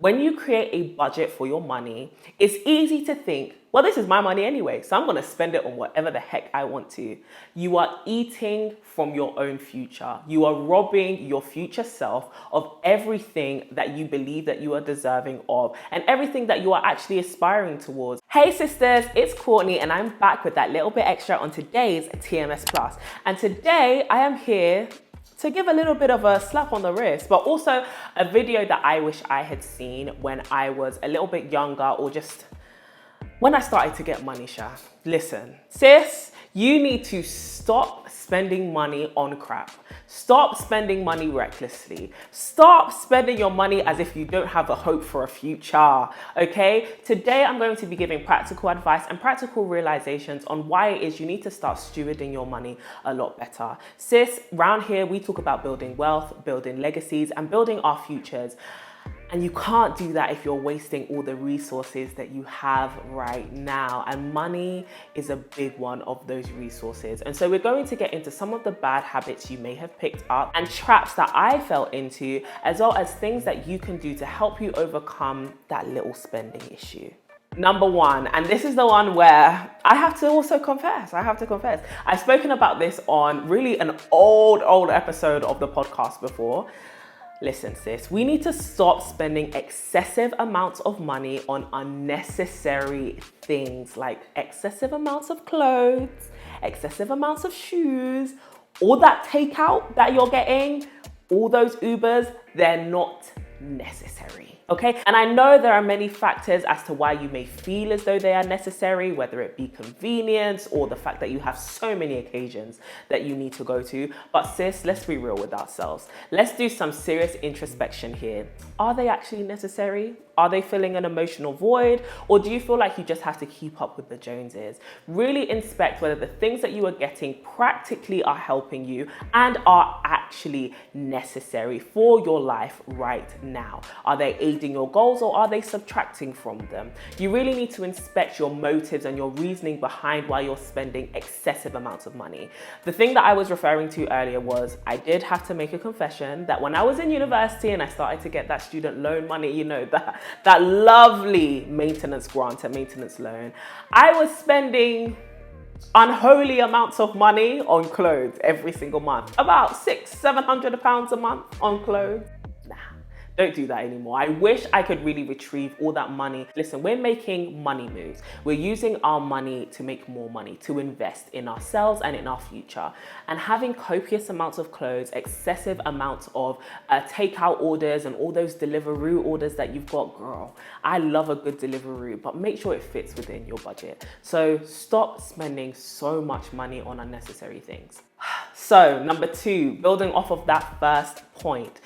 When you create a budget for your money, it's easy to think, well, this is my money anyway, so I'm going to spend it on whatever the heck I want to. You are eating from your own future. You are robbing your future self of everything that you believe that you are deserving of and everything that you are actually aspiring towards. Hey sisters, it's Courtney and I'm back with that little bit extra on today's TMS Plus. And today I am here to give a little bit of a slap on the wrist, but also a video that I wish I had seen when I was a little bit younger or just when I started to get money, Sha. Listen, sis, you need to stop spending money on crap. Stop spending money recklessly. Stop spending your money as if you don't have a hope for a future, okay? Today, I'm going to be giving practical advice and practical realizations on why it is you need to start stewarding your money a lot better. Sis, round here, we talk about building wealth, building legacies, and building our futures. And you can't do that if you're wasting all the resources that you have right now. And money is a big one of those resources. And so we're going to get into some of the bad habits you may have picked up and traps that I fell into, as well as things that you can do to help you overcome that little spending issue. Number one, and this is the one where I have to also confess, I've spoken about this on really an old episode of the podcast before. Listen, sis, we need to stop spending excessive amounts of money on unnecessary things like excessive amounts of clothes, excessive amounts of shoes, all that takeout that you're getting, all those Ubers, they're not necessary. Okay, and I know there are many factors as to why you may feel as though they are necessary, whether it be convenience or the fact that you have so many occasions that you need to go to. But sis, let's be real with ourselves. Let's do some serious introspection here. Are they actually necessary? Are they filling an emotional void? Or do you feel like you just have to keep up with the Joneses? Really inspect whether the things that you are getting practically are helping you and are actually necessary for your life right now. Are they aiding your goals or are they subtracting from them? You really need to inspect your motives and your reasoning behind why you're spending excessive amounts of money. The thing that I was referring to earlier was I did have to make a confession that when I was in university and I started to get that student loan money, you know, that lovely maintenance grant and maintenance loan, I was spending unholy amounts of money on clothes every single month. About £600-700 a month on clothes. Nah, don't do that anymore. I wish I could really retrieve all that money. Listen, we're making money moves. We're using our money to make more money, to invest in ourselves and in our future. And having copious amounts of clothes, excessive amounts of takeout orders and all those Deliveroo orders that you've got, girl, I love a good Deliveroo, but make sure it fits within your budget. So stop spending so much money on unnecessary things. So number two, building off of that first point,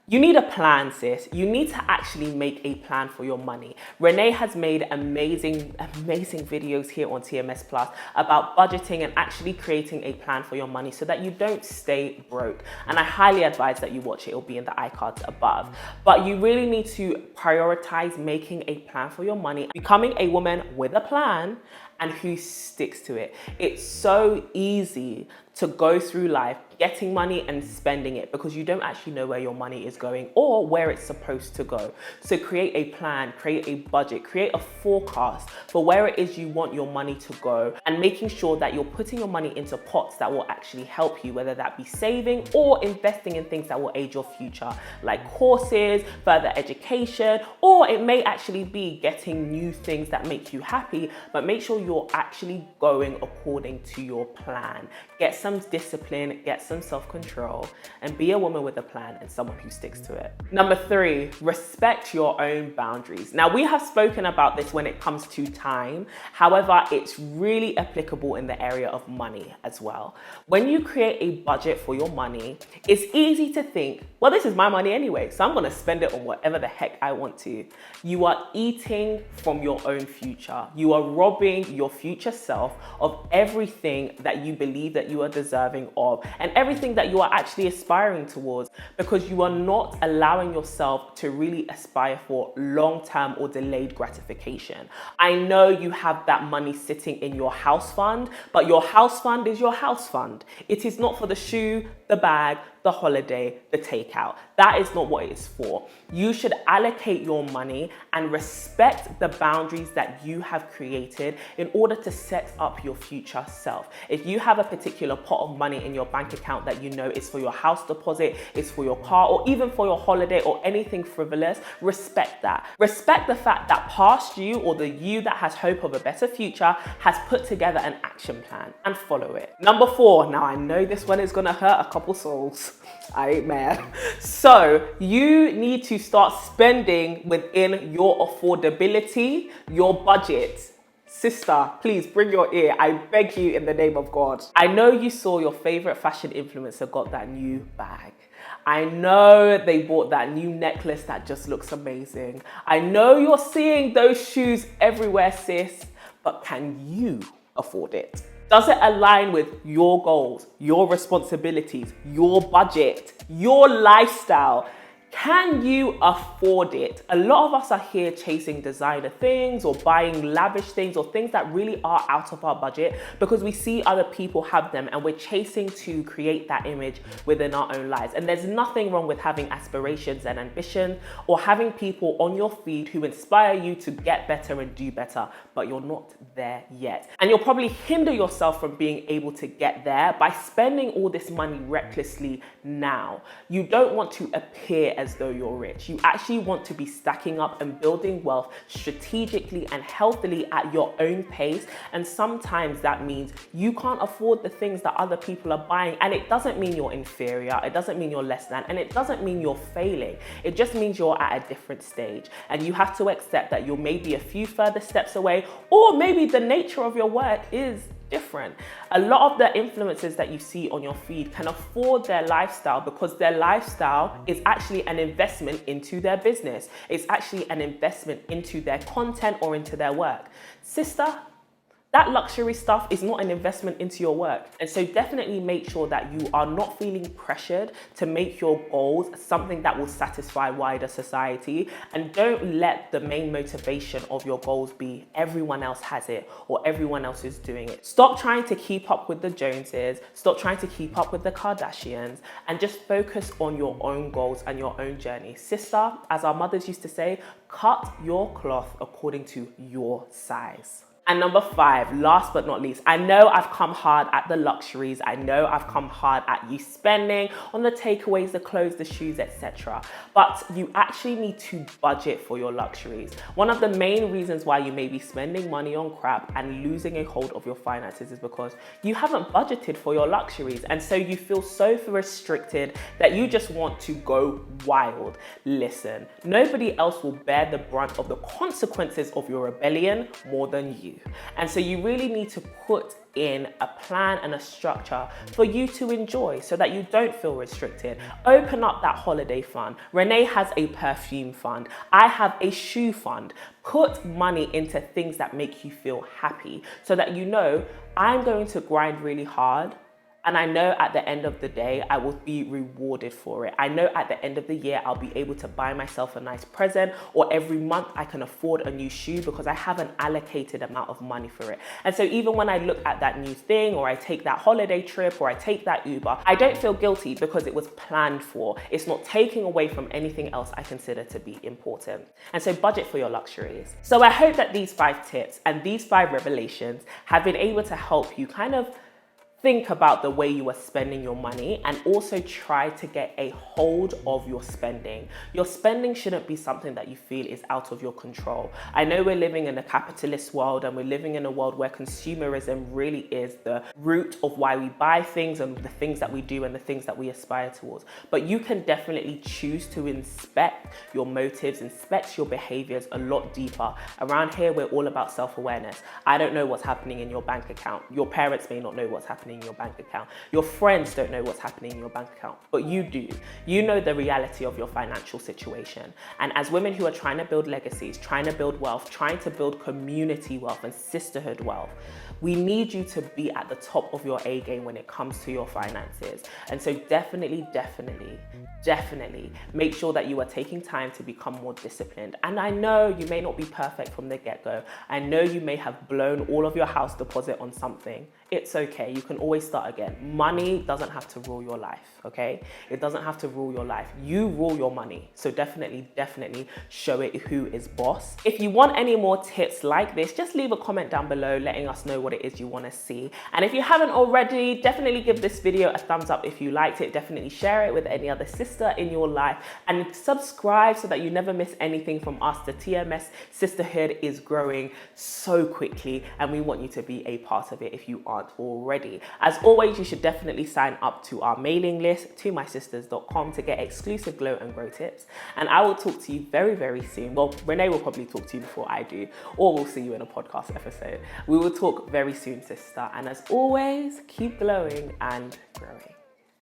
you need a plan, sis. You need to actually make a plan for your money. Renee has made amazing videos here on TMS Plus about budgeting and actually creating a plan for your money so that you don't stay broke. And I highly advise that you watch it. It'll be in the iCards above. But you really need to prioritize making a plan for your money, becoming a woman with a plan and who sticks to it. It's so easy to go through life getting money and spending it because you don't actually know where your money is going or where it's supposed to go. So create a plan, create a budget, create a forecast for where it is you want your money to go and making sure that you're putting your money into pots that will actually help you, whether that be saving or investing in things that will aid your future, like courses, further education, or it may actually be getting new things that make you happy, but make sure you're actually going according to your plan. Get some discipline, get some self-control, and be a woman with a plan and someone who sticks to it. Number three, respect your own boundaries. Now, we have spoken about this when it comes to time. However, it's really applicable in the area of money as well. When you create a budget for your money, it's easy to think, well, this is my money anyway, so I'm gonna spend it on whatever the heck I want to. You are eating from your own future. You are robbing your future self of everything that you believe that you are deserving of and everything that you are actually aspiring towards, because you are not allowing yourself to really aspire for long-term or delayed gratification. I know you have that money sitting in your house fund, but your house fund is your house fund. It is not for the shoe, the bag, the holiday, the takeout. That is not what it is for. You should allocate your money and respect the boundaries that you have created in order to set up your future self. If you have a particular pot of money in your bank account that you know is for your house deposit, is for your car, or even for your holiday or anything frivolous, respect that. Respect the fact that past you, or the you that has hope of a better future, has put together an action plan and follow it. Number 4, now I know this one is gonna hurt a couple souls. I ain't mad. So you need to start spending within your affordability, your budget. Sister, please bring your ear. I beg you in the name of God. I know you saw your favorite fashion influencer got that new bag. I know they bought that new necklace that just looks amazing. I know you're seeing those shoes everywhere, sis, but can you afford it? Does it align with your goals, your responsibilities, your budget, your lifestyle? Can you afford it? A lot of us are here chasing designer things or buying lavish things or things that really are out of our budget because we see other people have them and we're chasing to create that image within our own lives. And there's nothing wrong with having aspirations and ambition or having people on your feed who inspire you to get better and do better, but you're not there yet. And you'll probably hinder yourself from being able to get there by spending all this money recklessly now. You don't want to appear as though you're rich. You actually want to be stacking up and building wealth strategically and healthily at your own pace. And sometimes that means you can't afford the things that other people are buying. And it doesn't mean you're inferior. It doesn't mean you're less than. And it doesn't mean you're failing. It just means you're at a different stage. And you have to accept that you're maybe a few further steps away, or maybe the nature of your work is different. A lot of the influencers that you see on your feed can afford their lifestyle because their lifestyle is actually an investment into their business. It's actually an investment into their content or into their work. Sister, that luxury stuff is not an investment into your work. And so definitely make sure that you are not feeling pressured to make your goals something that will satisfy wider society. And don't let the main motivation of your goals be everyone else has it or everyone else is doing it. Stop trying to keep up with the Joneses. Stop trying to keep up with the Kardashians and just focus on your own goals and your own journey. Sister, as our mothers used to say, cut your cloth according to your size. And number 5, last but not least, I know I've come hard at the luxuries. I know I've come hard at you spending on the takeaways, the clothes, the shoes, etc. But you actually need to budget for your luxuries. One of the main reasons why you may be spending money on crap and losing a hold of your finances is because you haven't budgeted for your luxuries. And so you feel so restricted that you just want to go wild. Listen, nobody else will bear the brunt of the consequences of your rebellion more than you. And so you really need to put in a plan and a structure for you to enjoy so that you don't feel restricted. Open up that holiday fund. Renee has a perfume fund. I have a shoe fund. Put money into things that make you feel happy so that you know I'm going to grind really hard. And I know at the end of the day, I will be rewarded for it. I know at the end of the year, I'll be able to buy myself a nice present, or every month I can afford a new shoe because I have an allocated amount of money for it. And so even when I look at that new thing, or I take that holiday trip, or I take that Uber, I don't feel guilty because it was planned for. It's not taking away from anything else I consider to be important. And so budget for your luxuries. So I hope that these 5 tips and these 5 revelations have been able to help you kind of think about the way you are spending your money and also try to get a hold of your spending. Your spending shouldn't be something that you feel is out of your control. I know we're living in a capitalist world and we're living in a world where consumerism really is the root of why we buy things and the things that we do and the things that we aspire towards. But you can definitely choose to inspect your motives, inspect your behaviors a lot deeper. Around here, we're all about self-awareness. I don't know what's happening in your bank account. Your parents may not know what's happening in your bank account. Your friends don't know what's happening in your bank account, but you do. You know the reality of your financial situation. And as women who are trying to build legacies, trying to build wealth, trying to build community wealth and sisterhood wealth, we need you to be at the top of your A game when it comes to your finances. And so definitely make sure that you are taking time to become more disciplined. And I know you may not be perfect from the get-go. I know you may have blown all of your house deposit on something. it's okay. You can always start again. Money doesn't have to rule your life, okay? It doesn't have to rule your life. You rule your money. So definitely show it who is boss. If you want any more tips like this, just leave a comment down below letting us know what it is you want to see. And if you haven't already, definitely give this video a thumbs up if you liked it. Definitely share it with any other sister in your life, and subscribe so that you never miss anything from us. The TMS sisterhood is growing so quickly, and we want you to be a part of it if you aren't already. As always, you should definitely sign up to our mailing list, tomysisters.com, to get exclusive glow and grow tips. And I will talk to you very soon. Well, Renee will probably talk to you before I do, or we'll see you in a podcast episode. We will talk very soon, sister. And as always, keep glowing and growing.